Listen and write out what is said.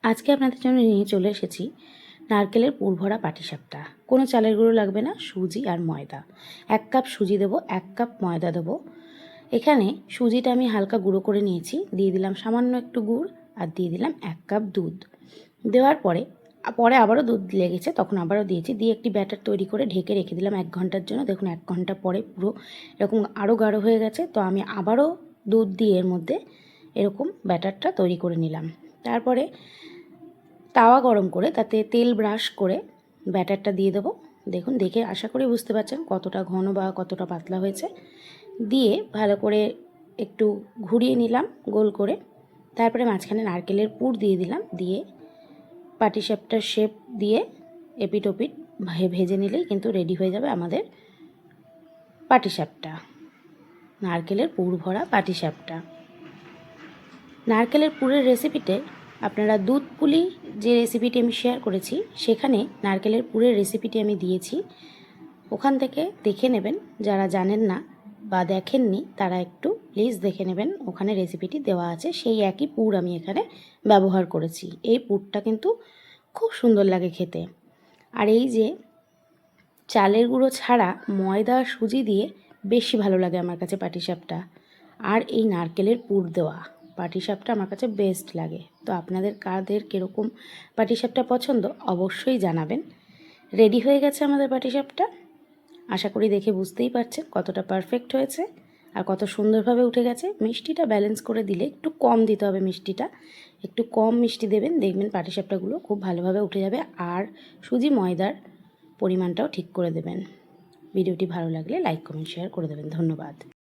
আজকে আপনাদের জন্য নিয়ে চলে এসেছি নারকেলের পুর ভরা পাটিসাপটা। কোনো চালের গুঁড়ো লাগবে না, সুজি আর ময়দা। 1 কাপ সুজি দেবো, 1 কাপ ময়দা দেবো। এখানে সুজিটা আমি হালকা গুঁড়ো করে নিয়েছি, দিয়ে দিলাম সামান্য একটু গুড় আর দিয়ে দিলাম 1 কাপ দুধ। দেওয়ার পরে আবারও দুধ লেগেছে, তখন আবারও দিয়েছি, দিয়ে একটি ব্যাটার তৈরি করে ঢেকে রেখে দিলাম 1 ঘন্টার জন্য। দেখুন 1 ঘন্টা পরে পুরো এরকম আরও গাঢ় হয়ে গেছে। তো আমি আবারও দুধ দিয়ে এর মধ্যে এরকম ব্যাটারটা তৈরি করে নিলাম। তারপরে তাওয়া গরম করে তাতে তেল ব্রাশ করে ব্যাটারটা দিয়ে দেবো। দেখুন, দেখে আশা করি বুঝতে পারছেন কতটা ঘন বা কতটা পাতলা হয়েছে। দিয়ে ভালো করে একটু ঘুরিয়ে নিলাম গোল করে। তারপরে মাঝখানে নারকেলের পুর দিয়ে দিলাম, দিয়ে পাটিসাপটার শেপ দিয়ে এপিট ওপিট ভেজে নিলেই কিন্তু রেডি হয়ে যাবে আমাদের পাটিসাপটা, নারকেলের পুর ভরা পাটিসাপটা। নারকেলের পুরের রেসিপিতে আপনারা দুধ পুলি যে রেসিপিটি আমি শেয়ার করেছি, সেখানে নারকেলের পুরের রেসিপিটি আমি দিয়েছি, ওখান থেকে দেখে নেবেন। যারা জানেন না বা দেখেননি তারা একটু প্লিজ দেখে নেবেন, ওখানে রেসিপিটি দেওয়া আছে। সেই একই পুর আমি এখানে ব্যবহার করেছি। এই পুরটা কিন্তু খুব সুন্দর লাগে খেতে। আর এই যে চালের গুঁড়ো ছাড়া ময়দা আর সুজি দিয়ে বেশি ভালো লাগে আমার কাছে পাটিসাপটা। আর এই নারকেলের পুর দেওয়া পাটিসাপটা আমার কাছে বেস্ট লাগে। তো আপনাদের কাদের কীরকম পাটিসাপটা পছন্দ অবশ্যই জানাবেন। রেডি হয়ে গেছে আমাদের পাটিসাপটা। আশা করি দেখে বুঝতেই পারছেন কতটা পারফেক্ট হয়েছে আর কত সুন্দরভাবে উঠে গেছে। মিষ্টিটা ব্যালেন্স করে দিলে একটু কম দিতে হবে, মিষ্টিটা একটু কম মিষ্টি দেবেন, দেখবেন পাটিসাপটাগুলো খুব ভালোভাবে উঠে যাবে। আর সুজি ময়দার পরিমাণটাও ঠিক করে দেবেন। ভিডিওটি ভালো লাগলে লাইক কমেন্ট শেয়ার করে দেবেন। ধন্যবাদ।